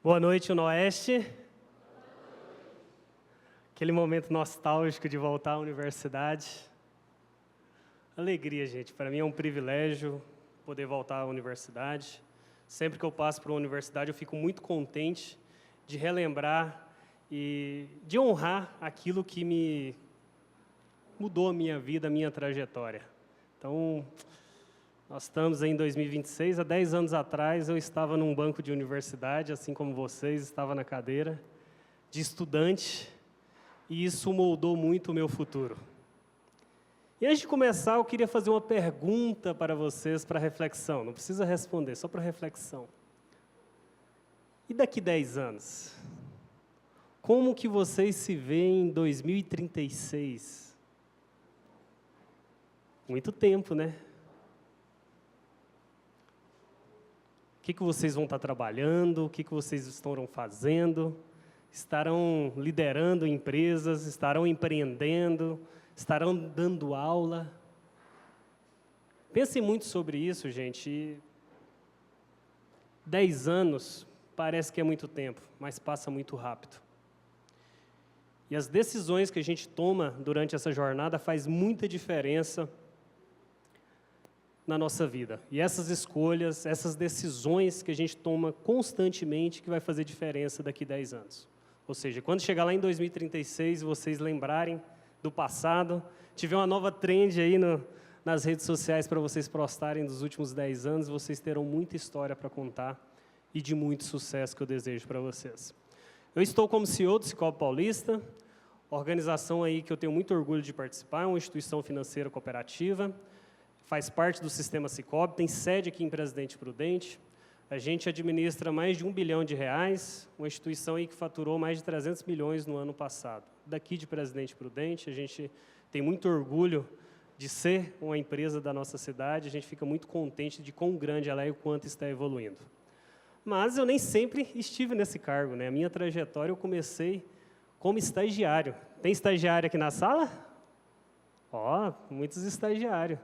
Boa noite, Unoeste. Aquele momento nostálgico de voltar à universidade. Alegria, gente. Para mim é um privilégio poder voltar à universidade. Sempre que eu passo por uma universidade, eu fico muito contente de relembrar e de honrar aquilo que me mudou a minha vida, a minha trajetória. Então, nós estamos em 2026, há 10 anos atrás eu estava num banco de universidade, assim como vocês, estava na cadeira de estudante, e isso moldou muito o meu futuro. E antes de começar, eu queria fazer uma pergunta para vocês, para reflexão. Não precisa responder, só para reflexão. E daqui 10 anos? Como que vocês se veem em 2036? Muito tempo, né? O que vocês vão estar trabalhando? O que vocês estarão fazendo? Estarão liderando empresas? Estarão empreendendo? Estarão dando aula? Pensem muito sobre isso, gente. 10 anos parece que é muito tempo, mas passa muito rápido. E as decisões que a gente toma durante essa jornada faz muita diferença na nossa vida. E essas escolhas, essas decisões que a gente toma constantemente que vai fazer diferença daqui a 10 anos. Ou seja, quando chegar lá em 2036 e vocês lembrarem do passado, tiver uma nova trend aí nas redes sociais para vocês postarem dos últimos 10 anos, vocês terão muita história para contar e de muito sucesso que eu desejo para vocês. Eu estou como CEO do Sicoob Paulista, organização aí que eu tenho muito orgulho de participar, uma instituição financeira cooperativa, faz parte do sistema Sicoob, tem sede aqui em Presidente Prudente. A gente administra mais de R$1 bilhão, uma instituição aí que faturou mais de 300 milhões no ano passado. Daqui de Presidente Prudente, a gente tem muito orgulho de ser uma empresa da nossa cidade, a gente fica muito contente de quão grande ela é e o quanto está evoluindo. Mas eu nem sempre estive nesse cargo, né? A minha trajetória eu comecei como estagiário. Tem estagiário aqui na sala? Ó, muitos estagiários.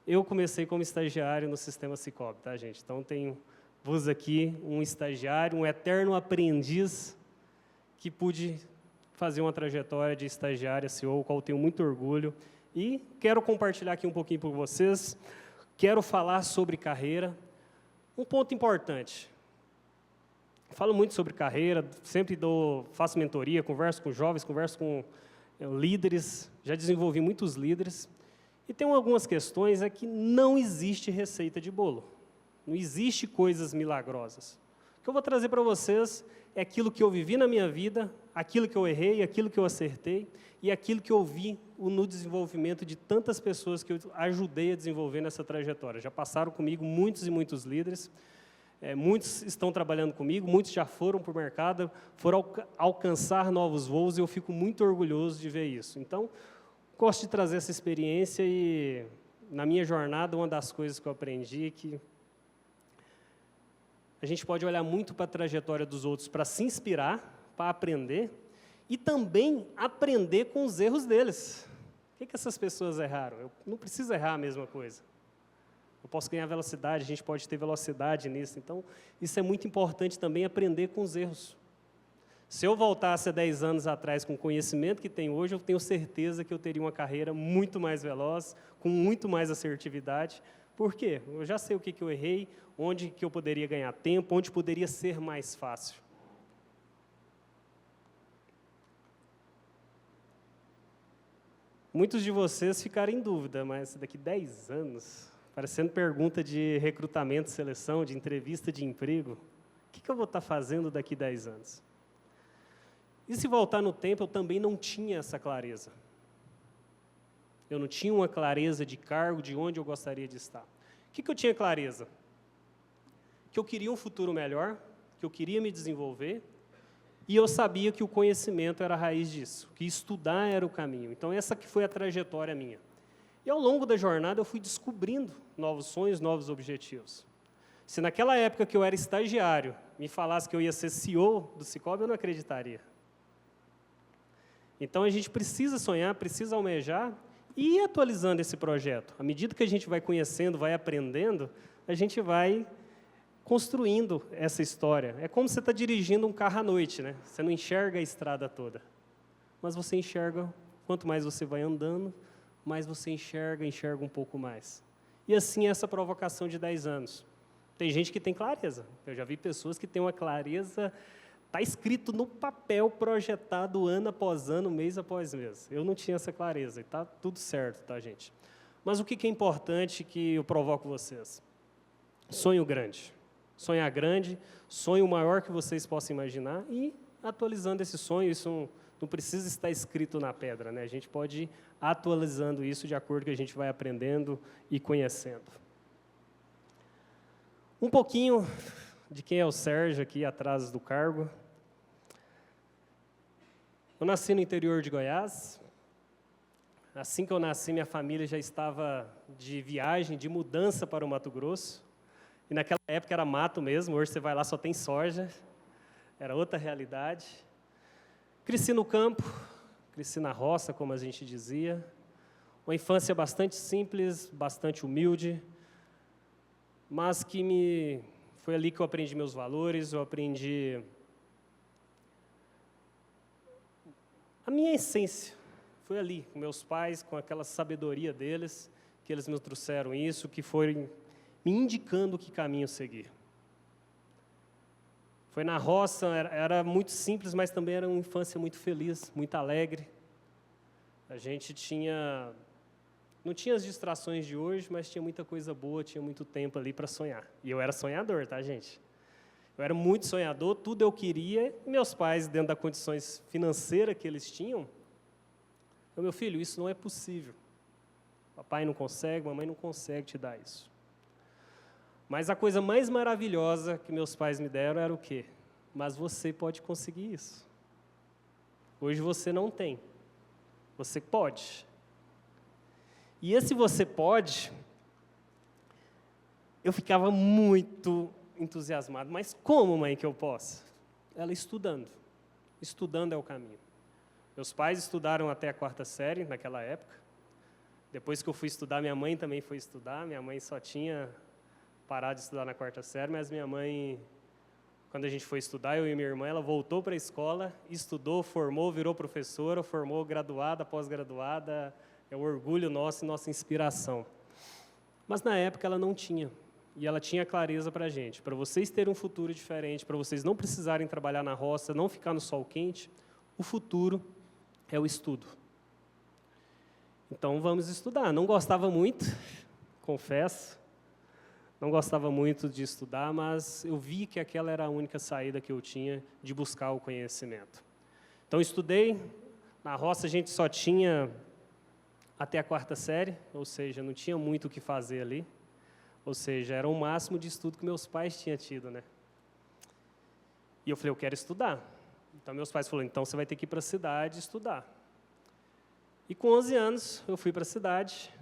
Eu comecei como estagiário no sistema Sicoob, tá, gente? Então, tenho-vos aqui um estagiário, um eterno aprendiz que pude fazer uma trajetória de estagiário CEO, o qual tenho muito orgulho. E quero compartilhar aqui um pouquinho com vocês. Quero falar sobre carreira. Um ponto importante. Falo muito sobre carreira, sempre faço mentoria, converso com jovens, converso com líderes, já desenvolvi muitos líderes. E tem algumas questões que não existe receita de bolo. Não existe coisas milagrosas. O que eu vou trazer para vocês é aquilo que eu vivi na minha vida, aquilo que eu errei, aquilo que eu acertei e aquilo que eu vi no desenvolvimento de tantas pessoas que eu ajudei a desenvolver nessa trajetória. Já passaram comigo muitos e muitos líderes, muitos estão trabalhando comigo, muitos já foram para o mercado, foram alcançar novos voos e eu fico muito orgulhoso de ver isso. Então, gosto de trazer essa experiência e, na minha jornada, uma das coisas que eu aprendi é que a gente pode olhar muito para a trajetória dos outros para se inspirar, para aprender e também aprender com os erros deles. O que essas pessoas erraram? Eu não preciso errar a mesma coisa. Eu posso ganhar velocidade, a gente pode ter velocidade nisso. Então, isso é muito importante também, aprender com os erros. Se eu voltasse há 10 anos atrás com o conhecimento que tenho hoje, eu tenho certeza que eu teria uma carreira muito mais veloz, com muito mais assertividade. Por quê? Eu já sei o que eu errei, onde que eu poderia ganhar tempo, onde poderia ser mais fácil. Muitos de vocês ficaram em dúvida, mas daqui 10 anos, parecendo pergunta de recrutamento, seleção, de entrevista de emprego, o que eu vou estar fazendo daqui 10 anos? E se voltar no tempo, eu também não tinha essa clareza. Eu não tinha uma clareza de cargo, de onde eu gostaria de estar. O que eu tinha clareza? Que eu queria um futuro melhor, que eu queria me desenvolver, e eu sabia que o conhecimento era a raiz disso, que estudar era o caminho. Então, essa que foi a trajetória minha. E ao longo da jornada, eu fui descobrindo novos sonhos, novos objetivos. Se naquela época que eu era estagiário, me falasse que eu ia ser CEO do Sicoob, eu não acreditaria. Então, a gente precisa sonhar, precisa almejar e ir atualizando esse projeto. À medida que a gente vai conhecendo, vai aprendendo, a gente vai construindo essa história. É como você está dirigindo um carro à noite, né? Você não enxerga a estrada toda, mas você enxerga, quanto mais você vai andando, mais você enxerga um pouco mais. E assim essa provocação de 10 anos. Tem gente que tem clareza. Eu já vi pessoas que têm uma clareza, está escrito no papel, projetado ano após ano, mês após mês. Eu não tinha essa clareza, e está tudo certo, tá, gente? Mas o que é importante que eu provoco vocês? Sonho grande. Sonhar grande, sonho maior que vocês possam imaginar e atualizando esse sonho, isso não precisa estar escrito na pedra, né? A gente pode ir atualizando isso de acordo com que a gente vai aprendendo e conhecendo. Um pouquinho de quem é o Sérgio aqui atrás do cargo. Eu nasci no interior de Goiás. Assim que eu nasci, minha família já estava de viagem, de mudança para o Mato Grosso. E naquela época era mato mesmo, hoje você vai lá só tem soja. Era outra realidade. Cresci no campo, cresci na roça, como a gente dizia. Uma infância bastante simples, bastante humilde, mas que foi ali que eu aprendi meus valores, eu aprendi a minha essência. Foi ali, com meus pais, com aquela sabedoria deles, que eles me trouxeram isso, que foram me indicando que caminho seguir. Foi na roça, era muito simples, mas também era uma infância muito feliz, muito alegre. A gente não tinha as distrações de hoje, mas tinha muita coisa boa, tinha muito tempo ali para sonhar. E eu era sonhador, tá, gente? Eu era muito sonhador, tudo eu queria, e meus pais, dentro das condições financeiras que eles tinham, meu filho, isso não é possível. Papai não consegue, mamãe não consegue te dar isso. Mas a coisa mais maravilhosa que meus pais me deram era o quê? Mas você pode conseguir isso. Hoje você não tem. Você pode. E esse você pode, eu ficava muito entusiasmado. Mas como, mãe, que eu posso? Ela estudando. Estudando é o caminho. Meus pais estudaram até a 4ª série naquela época. Depois que eu fui estudar, minha mãe também foi estudar. Minha mãe só tinha parar de estudar na 4ª série, mas minha mãe, quando a gente foi estudar, eu e minha irmã, ela voltou para a escola, estudou, formou, virou professora, formou graduada, pós-graduada, é o orgulho nosso e nossa inspiração. Mas na época ela não tinha, e ela tinha clareza para a gente, para vocês terem um futuro diferente, para vocês não precisarem trabalhar na roça, não ficar no sol quente, o futuro é o estudo. Então vamos estudar. Não gostava muito, confesso, não gostava muito de estudar, mas eu vi que aquela era a única saída que eu tinha de buscar o conhecimento. Então, estudei. Na roça, a gente só tinha até a 4ª série, ou seja, não tinha muito o que fazer ali. Ou seja, era o máximo de estudo que meus pais tinham tido, né? E eu falei, eu quero estudar. Então, meus pais falaram, então você vai ter que ir para a cidade estudar. E com 11 anos, eu fui para a cidade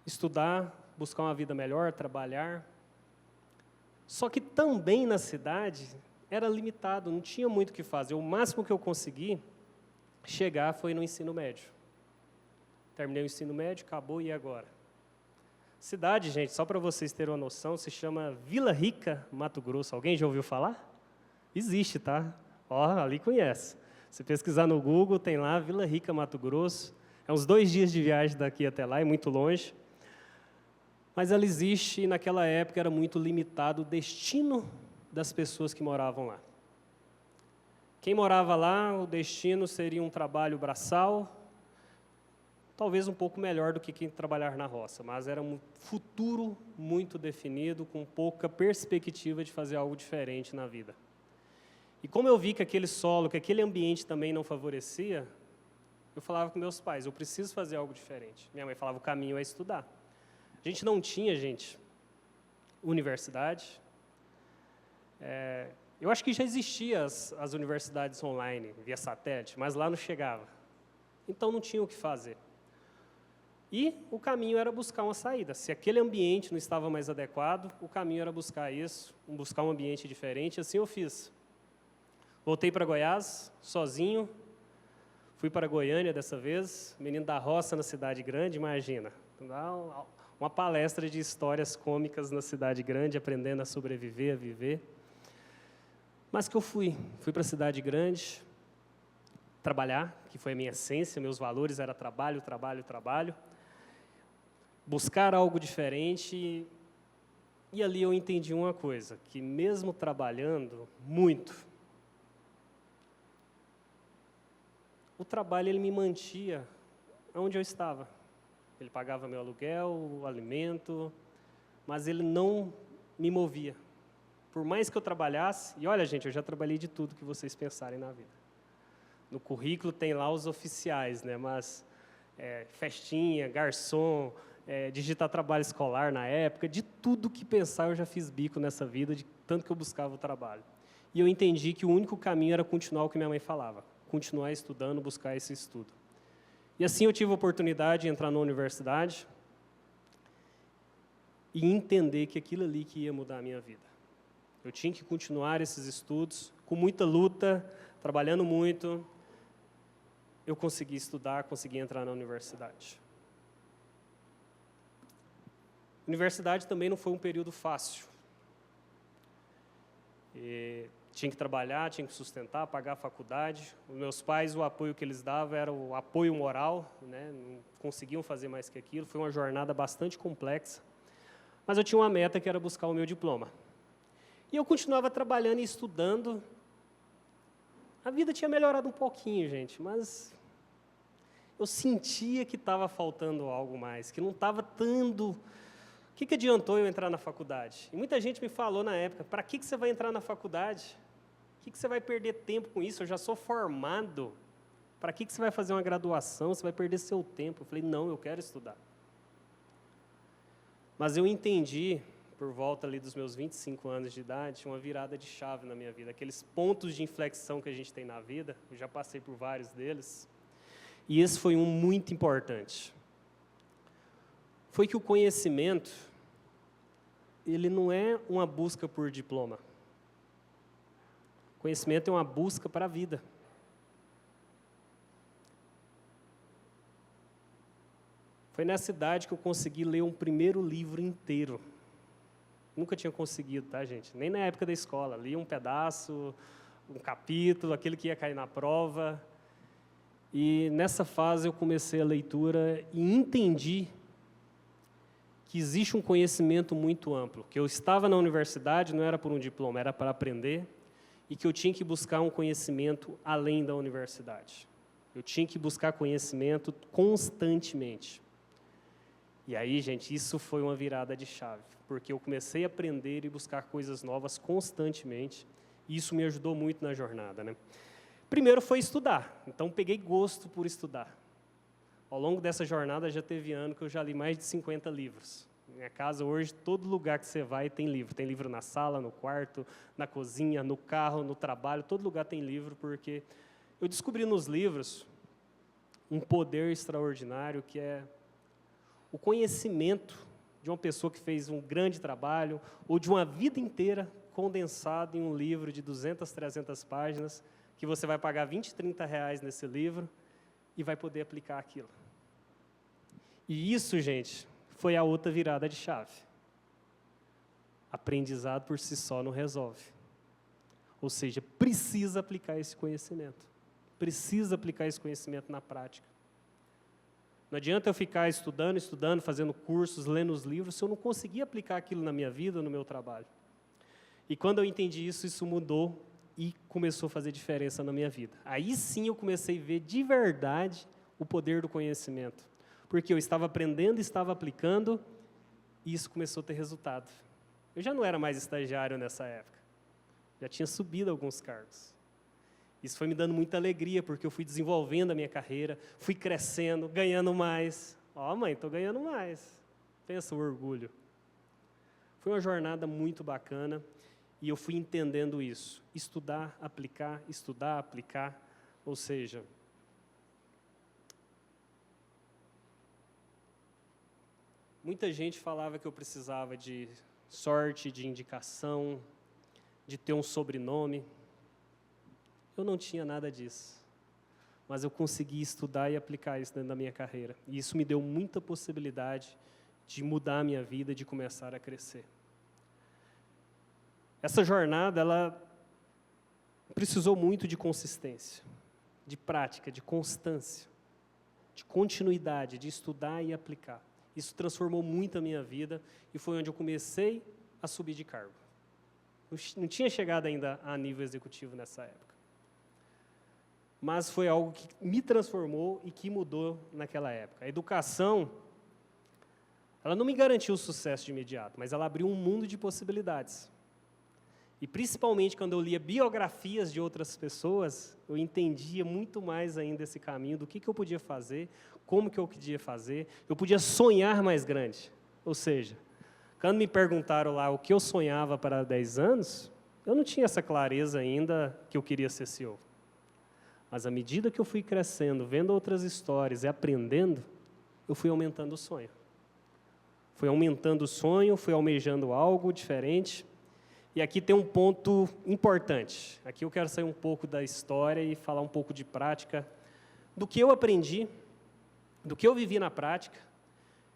estudar, buscar uma vida melhor, trabalhar. Só que também na cidade era limitado, não tinha muito o que fazer. O máximo que eu consegui chegar foi no ensino médio. Terminei o ensino médio, acabou, e agora? Cidade, gente, só para vocês terem uma noção, se chama Vila Rica, Mato Grosso. Alguém já ouviu falar? Existe, tá? Ó, ali conhece. Se pesquisar no Google, tem lá Vila Rica, Mato Grosso. É uns 2 dias de viagem daqui até lá, é muito longe. Mas ela existe e naquela época era muito limitado o destino das pessoas que moravam lá. Quem morava lá, o destino seria um trabalho braçal, talvez um pouco melhor do que quem trabalhar na roça, mas era um futuro muito definido, com pouca perspectiva de fazer algo diferente na vida. E como eu vi que aquele solo, que aquele ambiente também não favorecia, eu falava com meus pais, eu preciso fazer algo diferente. Minha mãe falava, o caminho é estudar. A gente não tinha, gente, universidade. Eu acho que já existiam as universidades online, via satélite, mas lá não chegava. Então não tinha o que fazer. E o caminho era buscar uma saída. Se aquele ambiente não estava mais adequado, o caminho era buscar isso, buscar um ambiente diferente, assim eu fiz. Voltei para Goiás, sozinho, fui para Goiânia dessa vez, menino da roça na cidade grande, imagina. uma palestra de histórias cômicas na cidade grande, aprendendo a sobreviver, a viver. Mas que eu fui para a cidade grande trabalhar, que foi a minha essência, meus valores era trabalho, trabalho, trabalho. Buscar algo diferente. E ali eu entendi uma coisa, que mesmo trabalhando muito, o trabalho ele me mantia onde eu estava. Ele pagava meu aluguel, o alimento, mas ele não me movia. Por mais que eu trabalhasse, e olha gente, eu já trabalhei de tudo que vocês pensarem na vida. No currículo tem lá os oficiais, né? Mas festinha, garçom, digitar trabalho escolar na época, de tudo que pensar eu já fiz bico nessa vida, de tanto que eu buscava o trabalho. E eu entendi que o único caminho era continuar o que minha mãe falava, continuar estudando, buscar esse estudo. E assim eu tive a oportunidade de entrar na universidade e entender que aquilo ali que ia mudar a minha vida. Eu tinha que continuar esses estudos, com muita luta, trabalhando muito, eu consegui estudar, consegui entrar na universidade. Universidade também não foi um período fácil. Tinha que trabalhar, tinha que sustentar, pagar a faculdade. Os meus pais, o apoio que eles davam era o apoio moral, né? Não conseguiam fazer mais que aquilo. Foi uma jornada bastante complexa. Mas eu tinha uma meta que era buscar o meu diploma. E eu continuava trabalhando e estudando. A vida tinha melhorado um pouquinho, gente, mas eu sentia que estava faltando algo mais, que não estava dando. O que adiantou eu entrar na faculdade? E muita gente me falou na época, para que você vai entrar na faculdade? O que você vai perder tempo com isso? Eu já sou formado. Para que você vai fazer uma graduação? Você vai perder seu tempo. Eu falei, não, eu quero estudar. Mas eu entendi, por volta ali dos meus 25 anos de idade, uma virada de chave na minha vida. Aqueles pontos de inflexão que a gente tem na vida, eu já passei por vários deles. E esse foi um muito importante. Foi que o conhecimento, ele não é uma busca por diploma. Conhecimento é uma busca para a vida. Foi nessa idade que eu consegui ler um primeiro livro inteiro. Nunca tinha conseguido, tá, gente? Nem na época da escola. Li um pedaço, um capítulo, aquele que ia cair na prova. E nessa fase eu comecei a leitura e entendi que existe um conhecimento muito amplo, que eu estava na universidade, não era por um diploma, era para aprender, e que eu tinha que buscar um conhecimento além da universidade. Eu tinha que buscar conhecimento constantemente. E aí, gente, isso foi uma virada de chave, porque eu comecei a aprender e buscar coisas novas constantemente, e isso me ajudou muito na jornada, né? Primeiro foi estudar, então peguei gosto por estudar. Ao longo dessa jornada já teve ano que eu já li mais de 50 livros. Minha casa hoje, todo lugar que você vai tem livro. Tem livro na sala, no quarto, na cozinha, no carro, no trabalho, todo lugar tem livro, porque eu descobri nos livros um poder extraordinário que é o conhecimento de uma pessoa que fez um grande trabalho ou de uma vida inteira condensado em um livro de 200, 300 páginas, que você vai pagar 20, 30 reais nesse livro e vai poder aplicar aquilo. E isso, gente, foi a outra virada de chave. Aprendizado por si só não resolve. Ou seja, precisa aplicar esse conhecimento. Precisa aplicar esse conhecimento na prática. Não adianta eu ficar estudando, fazendo cursos, lendo os livros, se eu não conseguir aplicar aquilo na minha vida, no meu trabalho. E quando eu entendi isso, isso mudou e começou a fazer diferença na minha vida. Aí sim eu comecei a ver de verdade o poder do conhecimento. Porque eu estava aprendendo, estava aplicando, e isso começou a ter resultado. Eu já não era mais estagiário nessa época. Já tinha subido alguns cargos. Isso foi me dando muita alegria, porque eu fui desenvolvendo a minha carreira, fui crescendo, ganhando mais. Ó, mãe, estou ganhando mais. Pensa o orgulho. Foi uma jornada muito bacana, e eu fui entendendo isso. Estudar, aplicar, ou seja, muita gente falava que eu precisava de sorte, de indicação, de ter um sobrenome. Eu não tinha nada disso, mas eu consegui estudar e aplicar isso dentro da minha carreira. E isso me deu muita possibilidade de mudar a minha vida, de começar a crescer. Essa jornada, ela precisou muito de consistência, de prática, de constância, de continuidade, de estudar e aplicar. Isso transformou muito a minha vida e foi onde eu comecei a subir de cargo. Não tinha chegado ainda a nível executivo nessa época. Mas foi algo que me transformou e que mudou naquela época. A educação, ela não me garantiu o sucesso de imediato, mas ela abriu um mundo de possibilidades. E principalmente quando eu lia biografias de outras pessoas, eu entendia muito mais ainda esse caminho, do que eu podia fazer, como que eu podia fazer. Eu podia sonhar mais grande. Ou seja, quando me perguntaram lá o que eu sonhava para 10 anos, eu não tinha essa clareza ainda que eu queria ser CEO. Mas à medida que eu fui crescendo, vendo outras histórias e aprendendo, eu fui aumentando o sonho. Fui aumentando o sonho, fui almejando algo diferente. E aqui tem um ponto importante. Aqui eu quero sair um pouco da história e falar um pouco de prática, do que eu aprendi, do que eu vivi na prática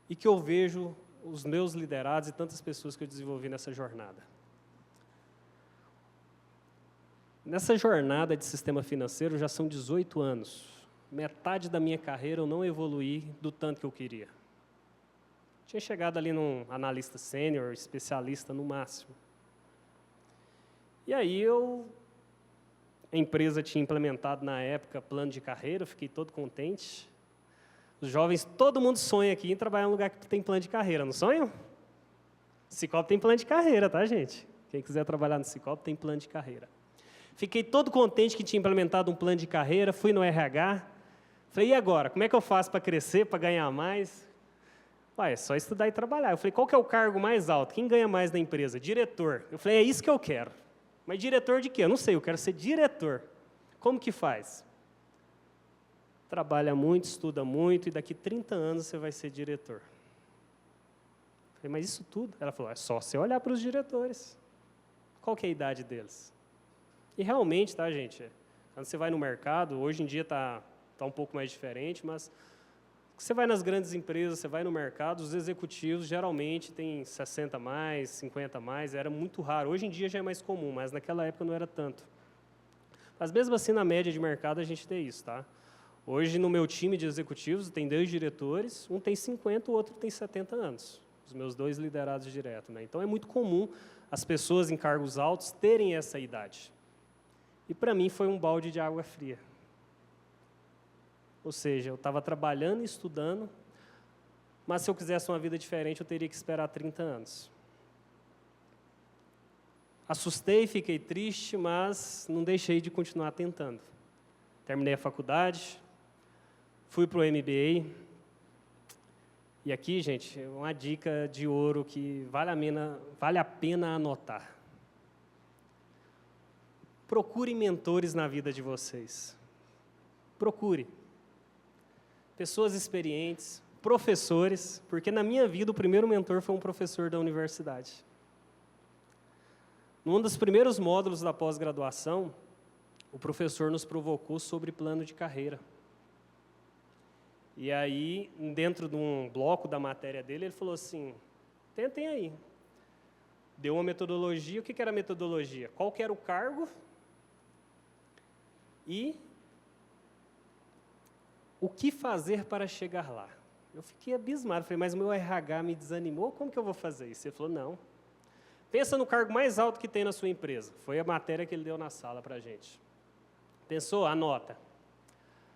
e que eu vejo os meus liderados e tantas pessoas que eu desenvolvi nessa jornada. Nessa jornada de sistema financeiro já são 18 anos. Metade da minha carreira eu não evoluí do tanto que eu queria. Tinha chegado ali num analista sênior, especialista no máximo. E aí a empresa tinha implementado na época plano de carreira, eu fiquei todo contente. Os jovens, todo mundo sonha aqui em trabalhar em um lugar que tem plano de carreira, não sonham? Cicobi tem plano de carreira, tá, gente? Quem quiser trabalhar no Cicobi tem plano de carreira. Fiquei todo contente que tinha implementado um plano de carreira, fui no RH, falei, e agora? Como é que eu faço para crescer, para ganhar mais? É só estudar e trabalhar. Eu falei, qual que é o cargo mais alto? Quem ganha mais na empresa? Diretor. Eu falei, é isso que eu quero. Mas diretor de quê? Eu não sei, eu quero ser diretor. Como que faz? Trabalha muito, estuda muito, e daqui 30 anos você vai ser diretor. Eu falei, mas isso tudo? Ela falou, é só você olhar para os diretores. Qual que é a idade deles? E realmente, tá, gente? Quando você vai no mercado, hoje em dia está um pouco mais diferente, mas você vai nas grandes empresas, você vai no mercado, os executivos geralmente têm 60 mais, 50 mais, era muito raro. Hoje em dia já é mais comum, mas naquela época não era tanto. Mas mesmo assim, na média de mercado, a gente tem isso, tá? Hoje, no meu time de executivos, tem 2 diretores, um tem 50, o outro tem 70 anos. Os meus 2 liderados direto, né? Então, é muito comum as pessoas em cargos altos terem essa idade. E, para mim, foi um balde de água fria. Ou seja, eu estava trabalhando e estudando, mas se eu quisesse uma vida diferente, eu teria que esperar 30 anos. Assustei, fiquei triste, mas não deixei de continuar tentando. Terminei a faculdade, fui para o MBA, e aqui, gente, uma dica de ouro que vale a pena anotar. Procure mentores na vida de vocês. Procure. Pessoas experientes, professores, porque na minha vida o primeiro mentor foi um professor da universidade. Num dos primeiros módulos da pós-graduação, o professor nos provocou sobre plano de carreira. E aí, dentro de um bloco da matéria dele, ele falou assim, tentem aí. Deu uma metodologia, o que era a metodologia? Qual que era o cargo e o que fazer para chegar lá? Eu fiquei abismado, falei, mas o meu RH me desanimou, como que eu vou fazer isso? Ele falou, não. Pensa no cargo mais alto que tem na sua empresa. Foi a matéria que ele deu na sala para a gente. Pensou? Anota.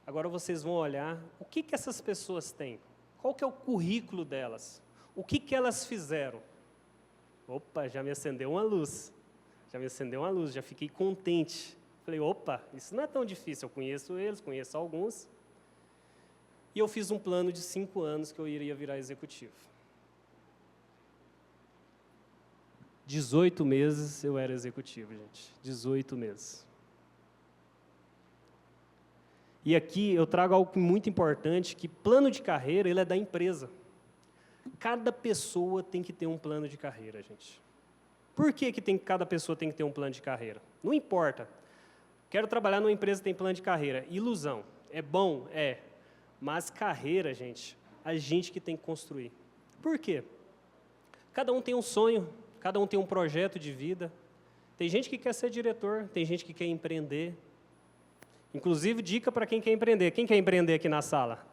Agora vocês vão olhar o que essas pessoas têm. Qual que é o currículo delas? O que elas fizeram? Opa, já me acendeu uma luz. Já fiquei contente. Falei, opa, isso não é tão difícil. Eu conheço eles, conheço alguns. E eu fiz um plano de 5 anos que eu iria virar executivo. 18 meses eu era executivo, gente. 18 meses. E aqui eu trago algo muito importante, que plano de carreira, ele é da empresa. Cada pessoa tem que ter um plano de carreira, gente. Por que cada pessoa tem que ter um plano de carreira? Não importa. Quero trabalhar numa empresa que tem plano de carreira. Ilusão. É bom? É. Mas carreira, gente, a gente que tem que construir. Por quê? Cada um tem um sonho, cada um tem um projeto de vida. Tem gente que quer ser diretor, tem gente que quer empreender. Inclusive, dica para quem quer empreender. Quem quer empreender aqui na sala?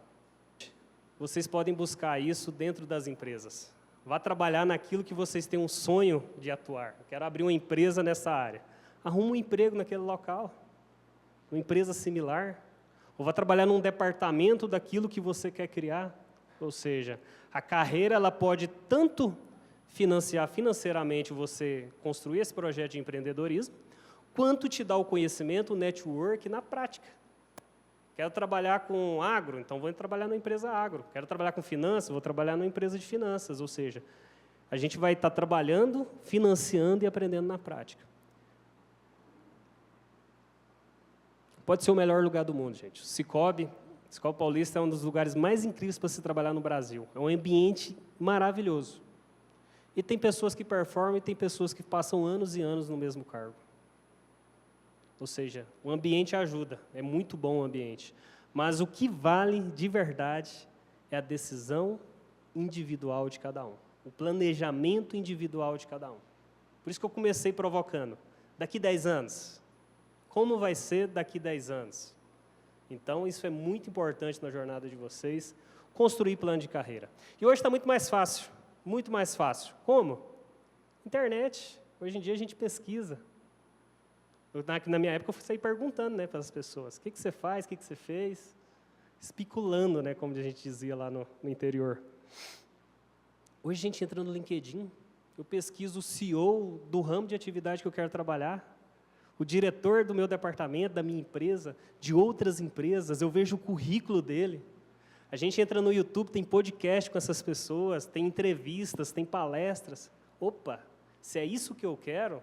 Vocês podem buscar isso dentro das empresas. Vá trabalhar naquilo que vocês têm um sonho de atuar. Eu quero abrir uma empresa nessa área. Arruma um emprego naquele local, uma empresa similar. Ou vá trabalhar num departamento daquilo que você quer criar. Ou seja, a carreira ela pode tanto financiar financeiramente você construir esse projeto de empreendedorismo, quanto te dar o conhecimento, o network na prática. Quero trabalhar com agro, então vou trabalhar numa empresa agro. Quero trabalhar com finanças, vou trabalhar numa empresa de finanças. Ou seja, a gente vai estar trabalhando, financiando e aprendendo na prática. Pode ser o melhor lugar do mundo, gente. O Cicobi Paulista é um dos lugares mais incríveis para se trabalhar no Brasil. É um ambiente maravilhoso. E tem pessoas que performam e tem pessoas que passam anos e anos no mesmo cargo. Ou seja, o ambiente ajuda, é muito bom o ambiente. Mas o que vale de verdade é a decisão individual de cada um. O planejamento individual de cada um. Por isso que eu comecei provocando. Daqui 10 anos, como vai ser daqui 10 anos? Então, isso é muito importante na jornada de vocês, construir plano de carreira. E hoje está muito mais fácil, muito mais fácil. Como? Internet. Hoje em dia a gente pesquisa. Na minha época, eu fui sair perguntando, né, para as pessoas, o que você faz, o que você fez? Especulando, né, como a gente dizia lá no interior. Hoje a gente entra no LinkedIn, eu pesquiso o CEO do ramo de atividade que eu quero trabalhar, o diretor do meu departamento, da minha empresa, de outras empresas, eu vejo o currículo dele. A gente entra no YouTube, tem podcast com essas pessoas, tem entrevistas, tem palestras. Opa, se é isso que eu quero,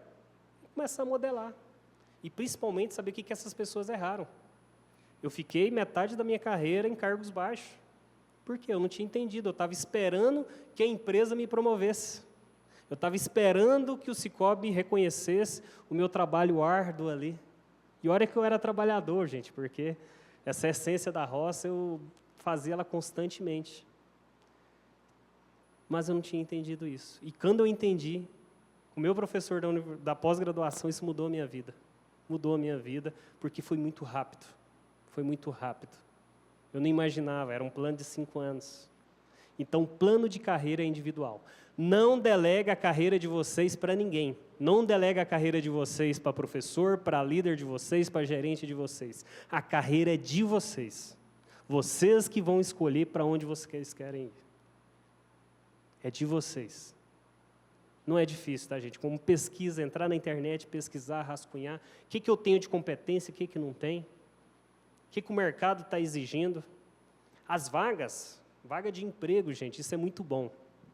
vou começar a modelar. E, principalmente, saber o que essas pessoas erraram. Eu fiquei metade da minha carreira em cargos baixos. Por quê? Eu não tinha entendido. Eu estava esperando que a empresa me promovesse. Eu estava esperando que o Cicobi reconhecesse o meu trabalho árduo ali. E olha que eu era trabalhador, gente, porque essa essência da roça, eu fazia ela constantemente. Mas eu não tinha entendido isso. E quando eu entendi, o meu professor da pós-graduação, isso mudou a minha vida. Mudou a minha vida, porque foi muito rápido. Foi muito rápido. Eu não imaginava, era um plano de 5 anos. Então, plano de carreira é individual. Não delega a carreira de vocês para ninguém. Não delega a carreira de vocês para professor, para líder de vocês, para gerente de vocês. A carreira é de vocês. Vocês que vão escolher para onde vocês querem ir. É de vocês. Não é difícil, tá, gente? Como pesquisa, entrar na internet, pesquisar, rascunhar. O que eu tenho de competência, o que não tem. O que o mercado está exigindo. As vagas, vaga de emprego, gente, isso é muito bom.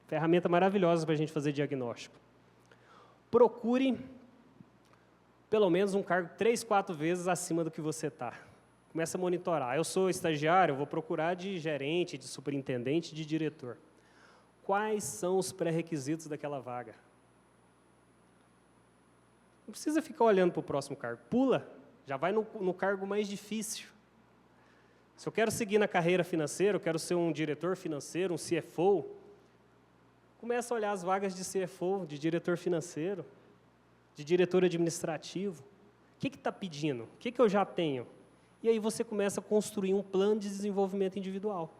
Ferramenta maravilhosa para a gente fazer diagnóstico. Procure, pelo menos, um cargo 3, 4 vezes acima do que você está. Começa a monitorar. Eu sou estagiário, eu vou procurar de gerente, de superintendente, de diretor. Quais são os pré-requisitos daquela vaga? Não precisa ficar olhando para o próximo cargo. Pula, já vai no cargo mais difícil. Se eu quero seguir na carreira financeira, eu quero ser um diretor financeiro, um CFO, começa a olhar as vagas de CFO, de diretor financeiro, de diretor administrativo. O que está pedindo? O que eu já tenho? E aí você começa a construir um plano de desenvolvimento individual.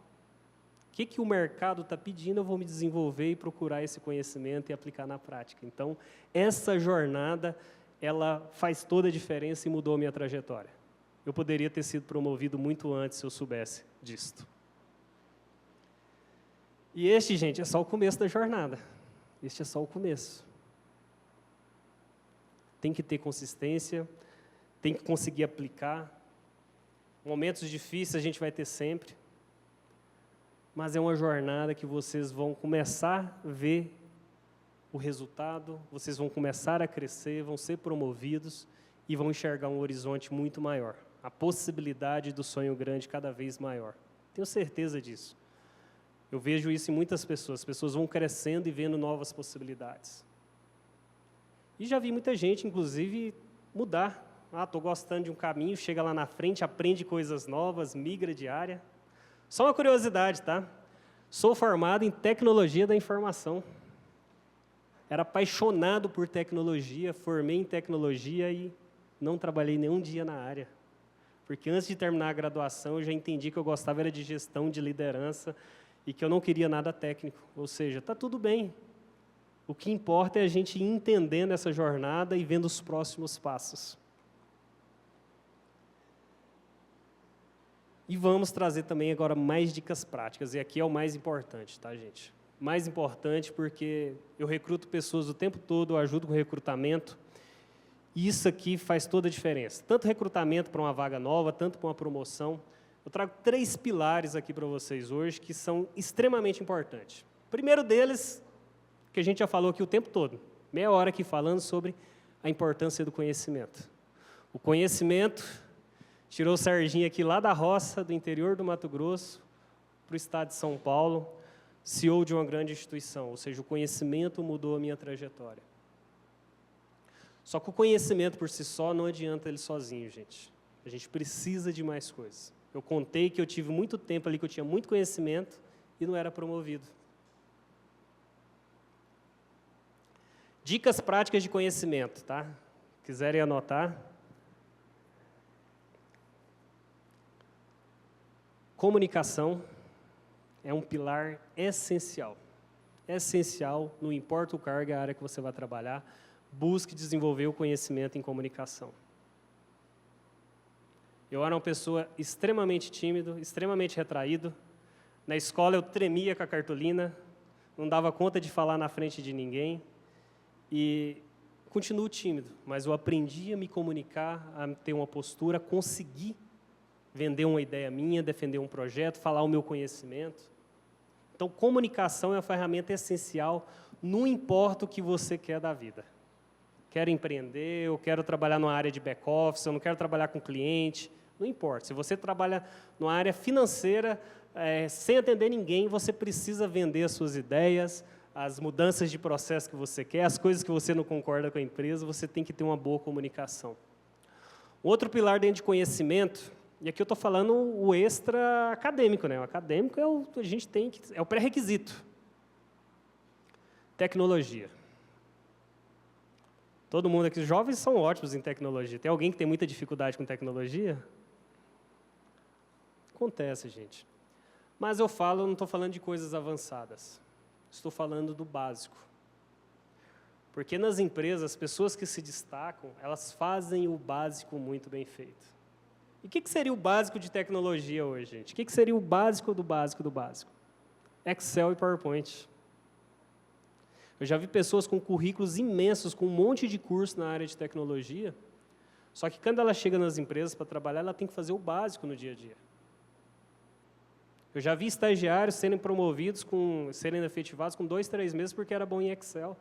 O que o mercado está pedindo, eu vou me desenvolver e procurar esse conhecimento e aplicar na prática. Então, essa jornada, ela faz toda a diferença e mudou a minha trajetória. Eu poderia ter sido promovido muito antes se eu soubesse disto. E este, gente, é só o começo da jornada. Este é só o começo. Tem que ter consistência, tem que conseguir aplicar. Momentos difíceis a gente vai ter sempre. Mas é uma jornada que vocês vão começar a ver o resultado, vocês vão começar a crescer, vão ser promovidos e vão enxergar um horizonte muito maior. A possibilidade do sonho grande cada vez maior. Tenho certeza disso. Eu vejo isso em muitas pessoas. As pessoas vão crescendo e vendo novas possibilidades. E já vi muita gente, inclusive, mudar. Estou gostando de um caminho, chega lá na frente, aprende coisas novas, migra de área. Só uma curiosidade, tá? Sou formado em tecnologia da informação. Era apaixonado por tecnologia, formei em tecnologia e não trabalhei nenhum dia na área. Porque antes de terminar a graduação, eu já entendi que eu gostava era de gestão, de liderança, e que eu não queria nada técnico. Ou seja, está tudo bem. O que importa é a gente ir entendendo essa jornada e vendo os próximos passos. E vamos trazer também agora mais dicas práticas, e aqui é o mais importante, tá, gente? Mais importante porque eu recruto pessoas o tempo todo, eu ajudo com o recrutamento, e isso aqui faz toda a diferença. Tanto recrutamento para uma vaga nova, tanto para uma promoção. Eu trago 3 pilares aqui para vocês hoje, que são extremamente importantes. O primeiro deles, que a gente já falou aqui o tempo todo, meia hora aqui falando sobre a importância do conhecimento. O conhecimento tirou o Serginho aqui lá da roça, do interior do Mato Grosso, para o estado de São Paulo, CEO de uma grande instituição, ou seja, o conhecimento mudou a minha trajetória. Só que o conhecimento por si só não adianta ele sozinho, gente. A gente precisa de mais coisas. Eu contei que eu tive muito tempo ali que eu tinha muito conhecimento e não era promovido. Dicas práticas de conhecimento, tá? Quiserem anotar. Comunicação é um pilar essencial. Essencial, não importa o cargo, a área que você vai trabalhar, busque desenvolver o conhecimento em comunicação. Eu era uma pessoa extremamente tímido, extremamente retraído. Na escola eu tremia com a cartolina, não dava conta de falar na frente de ninguém. E continuo tímido, mas eu aprendi a me comunicar, a ter uma postura, a conseguir vender uma ideia minha, defender um projeto, falar o meu conhecimento. Então, comunicação é uma ferramenta essencial, não importa o que você quer da vida. Quero empreender, eu quero trabalhar numa área de back-office, eu não quero trabalhar com cliente, não importa. Se você trabalha numa área financeira, sem atender ninguém, você precisa vender as suas ideias, as mudanças de processo que você quer, as coisas que você não concorda com a empresa, você tem que ter uma boa comunicação. Outro pilar dentro de conhecimento, e aqui eu estou falando o extra acadêmico, né? O acadêmico a gente tem que, é o pré-requisito. Tecnologia. Todo mundo aqui, os jovens são ótimos em tecnologia. Tem alguém que tem muita dificuldade com tecnologia? Acontece, gente. Mas eu não estou falando de coisas avançadas. Estou falando do básico. Porque nas empresas, as pessoas que se destacam, elas fazem o básico muito bem feito. E o que seria o básico de tecnologia hoje, gente? O que seria o básico do básico do básico? Excel e PowerPoint. Eu já vi pessoas com currículos imensos, com um monte de curso na área de tecnologia, só que quando ela chega nas empresas para trabalhar, ela tem que fazer o básico no dia a dia. Eu já vi estagiários serem promovidos, serem efetivados com 2, 3 meses porque era bom em Excel.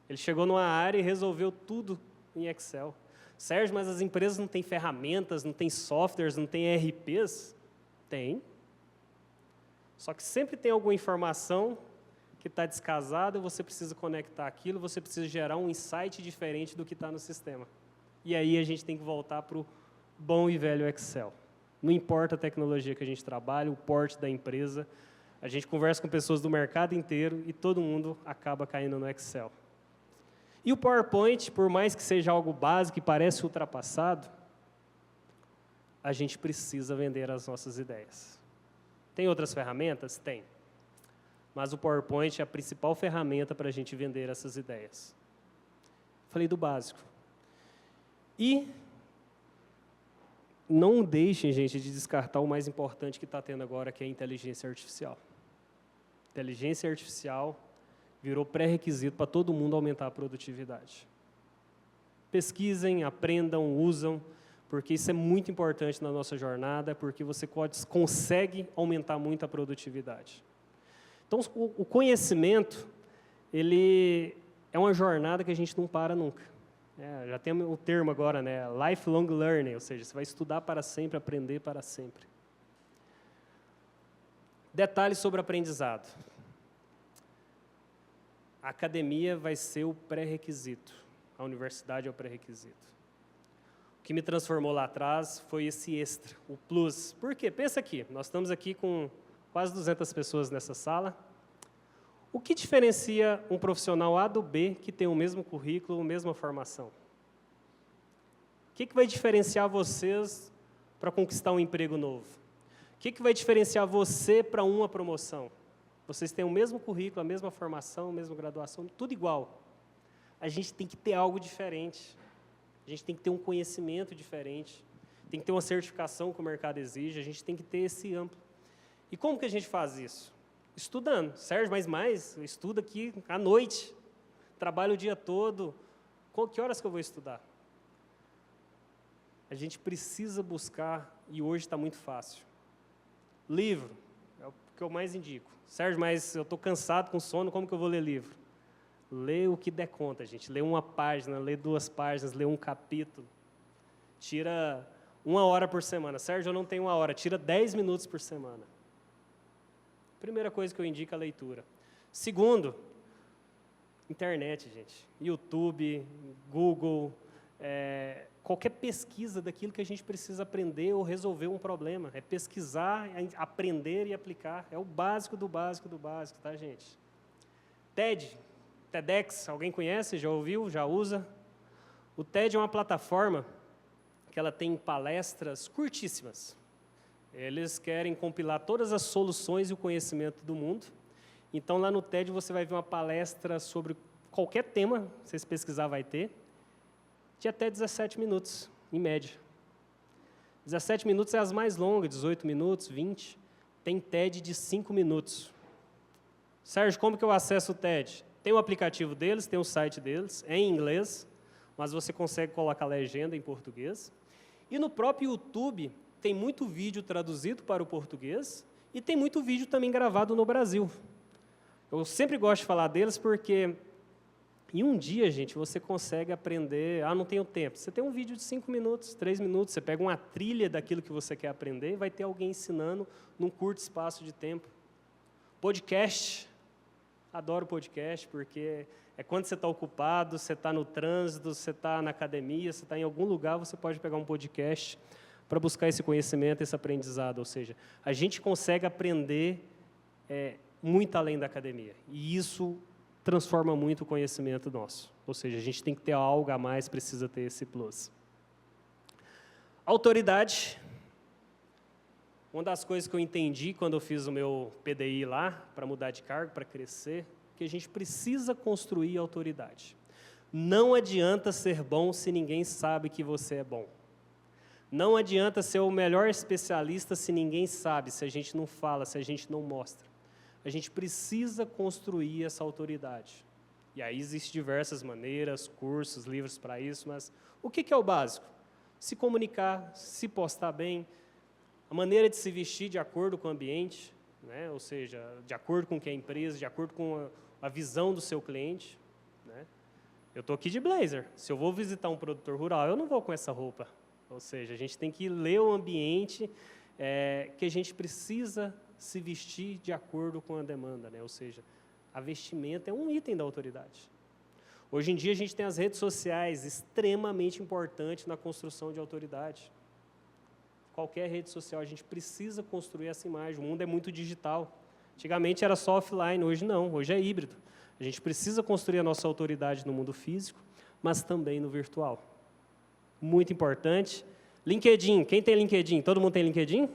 Ele chegou numa área e resolveu tudo em Excel. Sérgio, mas as empresas não têm ferramentas, não têm softwares, não têm ERPs? Tem. Só que sempre tem alguma informação que está descasada, você precisa conectar aquilo, você precisa gerar um insight diferente do que está no sistema. E aí a gente tem que voltar para o bom e velho Excel. Não importa a tecnologia que a gente trabalha, o porte da empresa, a gente conversa com pessoas do mercado inteiro e todo mundo acaba caindo no Excel. E o PowerPoint, por mais que seja algo básico e parece ultrapassado, a gente precisa vender as nossas ideias. Tem outras ferramentas? Tem. Mas o PowerPoint é a principal ferramenta para a gente vender essas ideias. Falei do básico. E não deixem, gente, de descartar o mais importante que está tendo agora, que é a inteligência artificial. Inteligência artificial virou pré-requisito para todo mundo aumentar a produtividade. Pesquisem, aprendam, usam, porque isso é muito importante na nossa jornada, porque você consegue aumentar muito a produtividade. Então, o conhecimento, ele é uma jornada que a gente não para nunca. Já tem o termo agora, né? Lifelong learning, ou seja, você vai estudar para sempre, aprender para sempre. Detalhes sobre aprendizado. A academia vai ser o pré-requisito, a universidade é o pré-requisito. O que me transformou lá atrás foi esse extra, o plus. Por quê? Pensa aqui, nós estamos aqui com quase 200 pessoas nessa sala. O que diferencia um profissional A do B que tem o mesmo currículo, a mesma formação? O que vai diferenciar vocês para conquistar um emprego novo? O que vai diferenciar você para uma promoção? Vocês têm o mesmo currículo, a mesma formação, a mesma graduação, tudo igual. A gente tem que ter algo diferente. A gente tem que ter um conhecimento diferente. Tem que ter uma certificação que o mercado exige. A gente tem que ter esse amplo. E como que a gente faz isso? Estudando. Sérgio, mas mais, eu estudo aqui à noite. Trabalho o dia todo. Que horas que eu vou estudar? A gente precisa buscar, e hoje está muito fácil. Livro, é o que eu mais indico. Sérgio, mas eu estou cansado, com sono, como que eu vou ler livro? Lê o que der conta, gente. Lê uma página, lê 2 páginas, lê um capítulo. Tira 1 hora por semana. Sérgio, eu não tenho 1 hora. Tira 10 minutos por semana. Primeira coisa que eu indico é a leitura. Segundo, internet, gente. YouTube, Google, qualquer pesquisa daquilo que a gente precisa aprender ou resolver um problema. É pesquisar, aprender e aplicar. É o básico do básico do básico, tá, gente? TEDx, alguém conhece? Já ouviu? Já usa? O TED é uma plataforma que ela tem palestras curtíssimas. Eles querem compilar todas as soluções e o conhecimento do mundo. Então, lá no TED, você vai ver uma palestra sobre qualquer tema, se você pesquisar, vai ter, de até 17 minutos, em média. 17 minutos é as mais longas, 18 minutos, 20. Tem TED de 5 minutos. Sérgio, como que eu acesso o TED? Tem o aplicativo deles, tem o site deles, é em inglês, mas você consegue colocar legenda em português. E no próprio YouTube, tem muito vídeo traduzido para o português e tem muito vídeo também gravado no Brasil. Eu sempre gosto de falar deles porque em um dia, gente, você consegue aprender. Não tenho tempo. Você tem um vídeo de 5 minutos, 3 minutos, você pega uma trilha daquilo que você quer aprender e vai ter alguém ensinando num curto espaço de tempo. Podcast. Adoro podcast porque é quando você está ocupado, você está no trânsito, você está na academia, você está em algum lugar, você pode pegar um podcast para buscar esse conhecimento, esse aprendizado. Ou seja, a gente consegue aprender muito além da academia. E isso transforma muito o conhecimento nosso. Ou seja, a gente tem que ter algo a mais, precisa ter esse plus. Autoridade. Uma das coisas que eu entendi quando eu fiz o meu PDI lá, para mudar de cargo, para crescer, que a gente precisa construir autoridade. Não adianta ser bom se ninguém sabe que você é bom. Não adianta ser o melhor especialista se ninguém sabe, se a gente não fala, se a gente não mostra. A gente precisa construir essa autoridade. E aí existem diversas maneiras, cursos, livros para isso, mas o que é o básico? Se comunicar, se postar bem, a maneira de se vestir de acordo com o ambiente, né? Ou seja, de acordo com o que é a empresa, de acordo com a visão do seu cliente. Né? Eu estou aqui de blazer. Se eu vou visitar um produtor rural, eu não vou com essa roupa. Ou seja, a gente tem que ler o ambiente que a gente precisa se vestir de acordo com a demanda. Né? Ou seja, a vestimenta é um item da autoridade. Hoje em dia, a gente tem as redes sociais extremamente importantes na construção de autoridade. Qualquer rede social, a gente precisa construir essa imagem. O mundo é muito digital. Antigamente era só offline, hoje não, hoje é híbrido. A gente precisa construir a nossa autoridade no mundo físico, mas também no virtual. Muito importante. LinkedIn, quem tem LinkedIn? Todo mundo tem LinkedIn?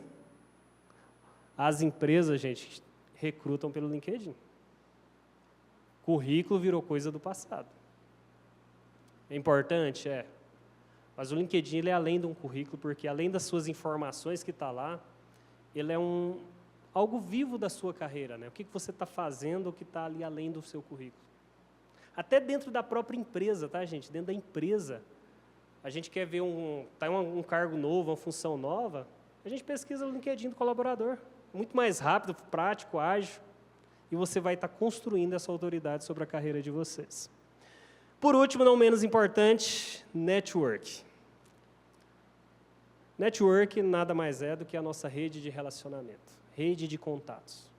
As empresas, gente, recrutam pelo LinkedIn. Currículo virou coisa do passado. É importante? É. Mas o LinkedIn ele é além de um currículo, porque além das suas informações que está lá, ele é algo vivo da sua carreira. Né? O que você está fazendo que está ali além do seu currículo. Até dentro da própria empresa, tá, gente? Dentro da empresa, a gente quer ver um cargo novo, uma função nova, a gente pesquisa o LinkedIn do colaborador. Muito mais rápido, prático, ágil, e você vai estar construindo essa autoridade sobre a carreira de vocês. Por último, não menos importante, network. Network nada mais é do que a nossa rede de relacionamento, rede de contatos.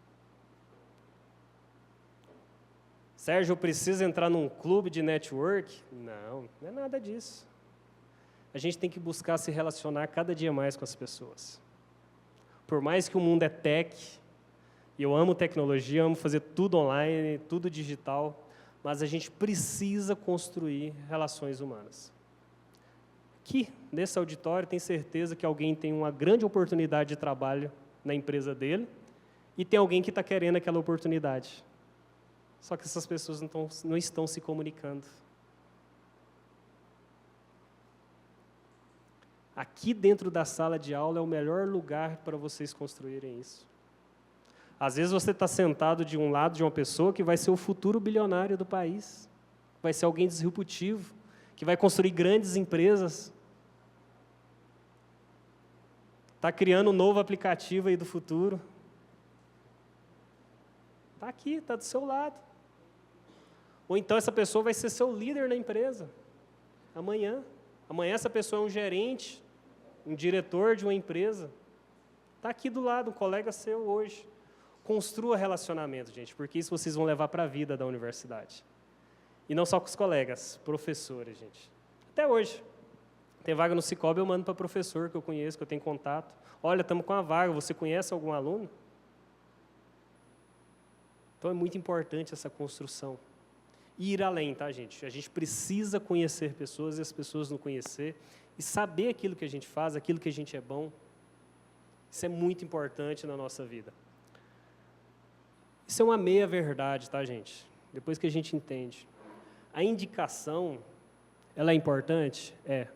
Sérgio, eu preciso entrar num clube de network? Não é nada disso. A gente tem que buscar se relacionar cada dia mais com as pessoas. Por mais que o mundo é tech, E eu amo tecnologia, amo fazer tudo online, tudo digital, mas a gente precisa construir relações humanas. Aqui, nesse auditório, tenho certeza que alguém tem uma grande oportunidade de trabalho na empresa dele e tem alguém que está querendo aquela oportunidade. Só que essas pessoas não estão se comunicando. Aqui dentro da sala de aula é o melhor lugar para vocês construírem isso. Às vezes você está sentado de um lado de uma pessoa que vai ser o futuro bilionário do país, vai ser alguém disruptivo, que vai construir grandes empresas, está criando um novo aplicativo aí do futuro. Está aqui, está do seu lado. Ou então essa pessoa vai ser seu líder na empresa, amanhã. Amanhã essa pessoa é um gerente, um diretor de uma empresa. Está aqui do lado, um colega seu hoje. Construa relacionamento, gente, porque isso vocês vão levar para a vida da universidade. E não só com os colegas, professores, gente. Até hoje. Tem vaga no Cicobi, eu mando para professor que eu conheço, que eu tenho contato. Olha, estamos com a vaga, você conhece algum aluno? Então é muito importante essa construção. E ir além, tá, gente? A gente precisa conhecer pessoas e as pessoas nos conhecer e saber aquilo que a gente faz, aquilo que a gente é bom. Isso é muito importante na nossa vida. Isso é uma meia-verdade, tá, gente? Depois que a gente entende. A indicação, ela é importante? É.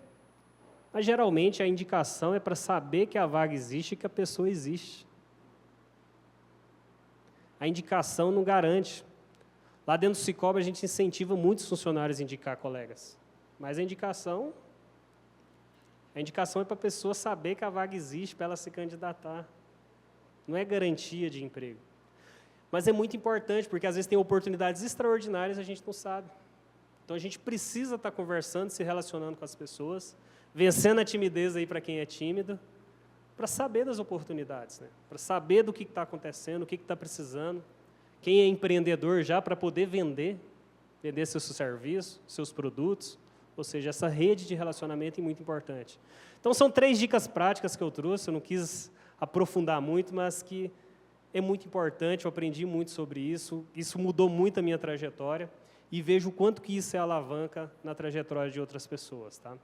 Mas, geralmente, a indicação é para saber que a vaga existe e que a pessoa existe. A indicação não garante. Lá dentro do Cicobi, a gente incentiva muitos funcionários a indicar colegas. Mas a indicação é para a pessoa saber que a vaga existe, para ela se candidatar. Não é garantia de emprego. Mas é muito importante, porque às vezes tem oportunidades extraordinárias e a gente não sabe. Então a gente precisa estar conversando, se relacionando com as pessoas, vencendo a timidez aí para quem é tímido, para saber das oportunidades, né? Para saber do que está acontecendo, o que está precisando. Quem é empreendedor já para poder vender seus serviços, seus produtos, ou seja, essa rede de relacionamento é muito importante. Então são 3 dicas práticas que eu trouxe, eu não quis aprofundar muito, mas que é muito importante, eu aprendi muito sobre isso mudou muito a minha trajetória e vejo o quanto que isso é alavanca na trajetória de outras pessoas, tá?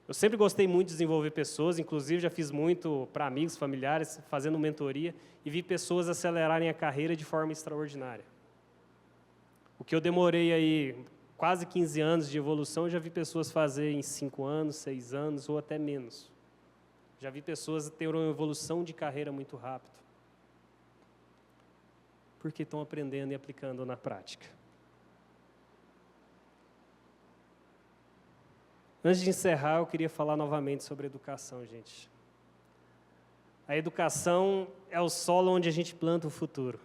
Eu sempre gostei muito de desenvolver pessoas, inclusive já fiz muito para amigos, familiares, fazendo mentoria, e vi pessoas acelerarem a carreira de forma extraordinária. O que eu demorei aí quase 15 anos de evolução, eu já vi pessoas fazer em 5 anos, 6 anos ou até menos. Já vi pessoas ter uma evolução de carreira muito rápido. Porque estão aprendendo e aplicando na prática. Antes de encerrar, eu queria falar novamente sobre educação, gente. A educação é o solo onde a gente planta o futuro.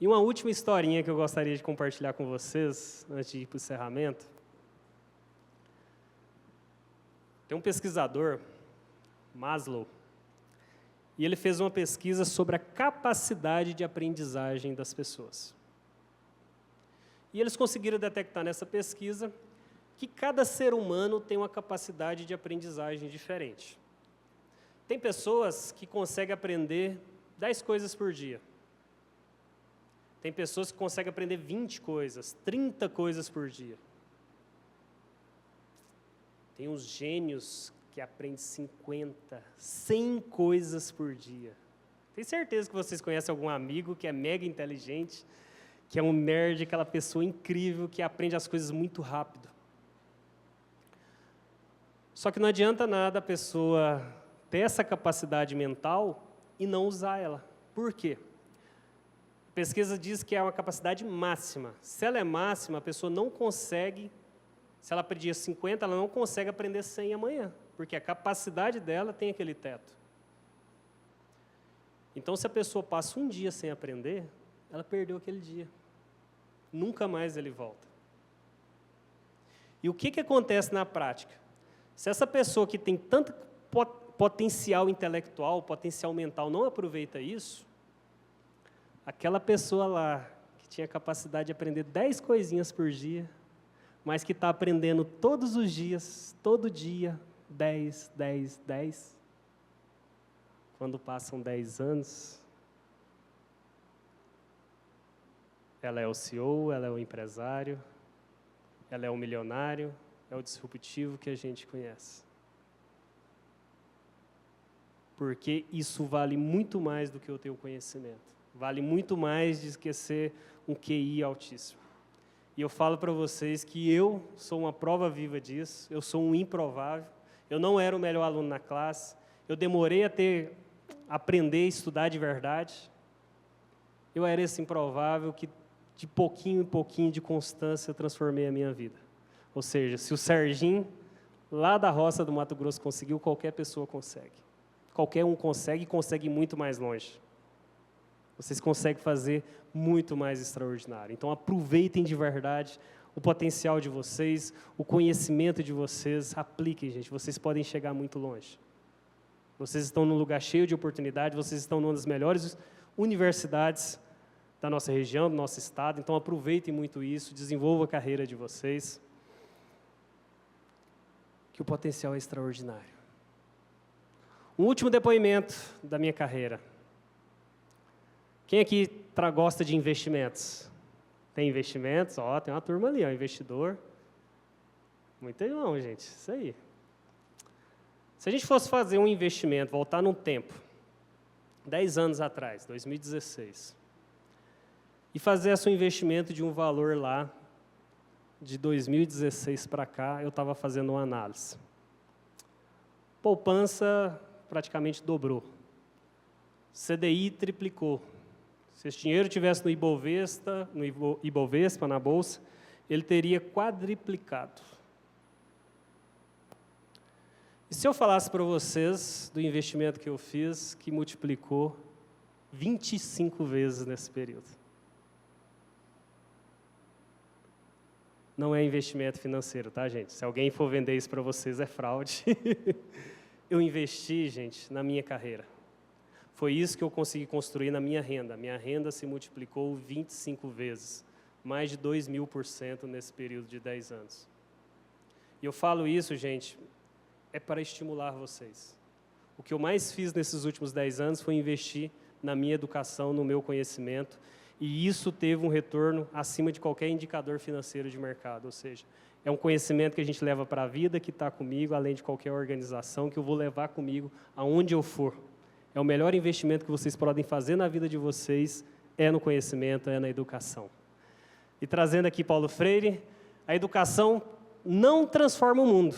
E uma última historinha que eu gostaria de compartilhar com vocês, antes de ir para o encerramento. Tem um pesquisador, Maslow, e ele fez uma pesquisa sobre a capacidade de aprendizagem das pessoas. E eles conseguiram detectar nessa pesquisa que cada ser humano tem uma capacidade de aprendizagem diferente. Tem pessoas que conseguem aprender 10 coisas por dia. Tem pessoas que conseguem aprender 20 coisas, 30 coisas por dia. Tem uns gênios que aprendem 50, 100 coisas por dia. Tenho certeza que vocês conhecem algum amigo que é mega inteligente, que é um nerd, aquela pessoa incrível, que aprende as coisas muito rápido. Só que não adianta nada a pessoa ter essa capacidade mental e não usar ela. Por quê? A pesquisa diz que é uma capacidade máxima. Se ela é máxima, a pessoa não consegue, se ela aprendia 50, ela não consegue aprender 100 amanhã, porque a capacidade dela tem aquele teto. Então, se a pessoa passa um dia sem aprender, ela perdeu aquele dia. Nunca mais ele volta. E o que acontece na prática? Se essa pessoa que tem tanto potencial intelectual, potencial mental, não aproveita isso, aquela pessoa lá, que tinha capacidade de aprender 10 coisinhas por dia, mas que está aprendendo todos os dias, todo dia, 10, 10, 10, quando passam 10 anos, Ela é o CEO, ela é o empresário, ela é o milionário, é o disruptivo que a gente conhece. Porque isso vale muito mais do que o teu conhecimento. Vale muito mais de esquecer um QI altíssimo. E eu falo para vocês que eu sou uma prova viva disso, eu sou um improvável, eu não era o melhor aluno na classe, eu demorei a aprender a estudar de verdade. Eu era esse improvável que, de pouquinho em pouquinho, de constância, eu transformei a minha vida. Ou seja, se o Serginho, lá da roça do Mato Grosso, conseguiu, qualquer pessoa consegue. Qualquer um consegue e consegue muito mais longe. Vocês conseguem fazer muito mais extraordinário. Então, aproveitem de verdade o potencial de vocês, o conhecimento de vocês. Apliquem, gente. Vocês podem chegar muito longe. Vocês estão num lugar cheio de oportunidade, vocês estão numa das melhores universidades da nossa região, do nosso estado. Então, aproveitem muito isso, desenvolvam a carreira de vocês. Que o potencial é extraordinário. Um último depoimento da minha carreira. Quem aqui gosta de investimentos? Tem investimentos? Ó, tem uma turma ali, ó, investidor. Muito bom, gente, isso aí. Se a gente fosse fazer um investimento, voltar num tempo, 10 anos atrás, 2016, e fazer esse investimento de um valor lá, de 2016 para cá, eu estava fazendo uma análise. Poupança praticamente dobrou. CDI triplicou. Se esse dinheiro estivesse no Ibovespa, na Bolsa, ele teria quadriplicado. E se eu falasse para vocês do investimento que eu fiz, que multiplicou 25 vezes nesse período? Não é investimento financeiro, tá, gente? Se alguém for vender isso para vocês, é fraude. Eu investi, gente, na minha carreira. Foi isso que eu consegui construir na minha renda. Minha renda se multiplicou 25 vezes, mais de 2.000% nesse período de 10 anos. E eu falo isso, gente, é para estimular vocês. O que eu mais fiz nesses últimos 10 anos foi investir na minha educação, no meu conhecimento, e isso teve um retorno acima de qualquer indicador financeiro de mercado, ou seja, é um conhecimento que a gente leva para a vida, que está comigo, além de qualquer organização, que eu vou levar comigo aonde eu for. É o melhor investimento que vocês podem fazer na vida de vocês, é no conhecimento, é na educação. E trazendo aqui Paulo Freire, a educação não transforma o mundo.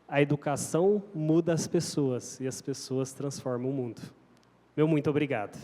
A educação muda as pessoas, e as pessoas transformam o mundo. Meu muito obrigado.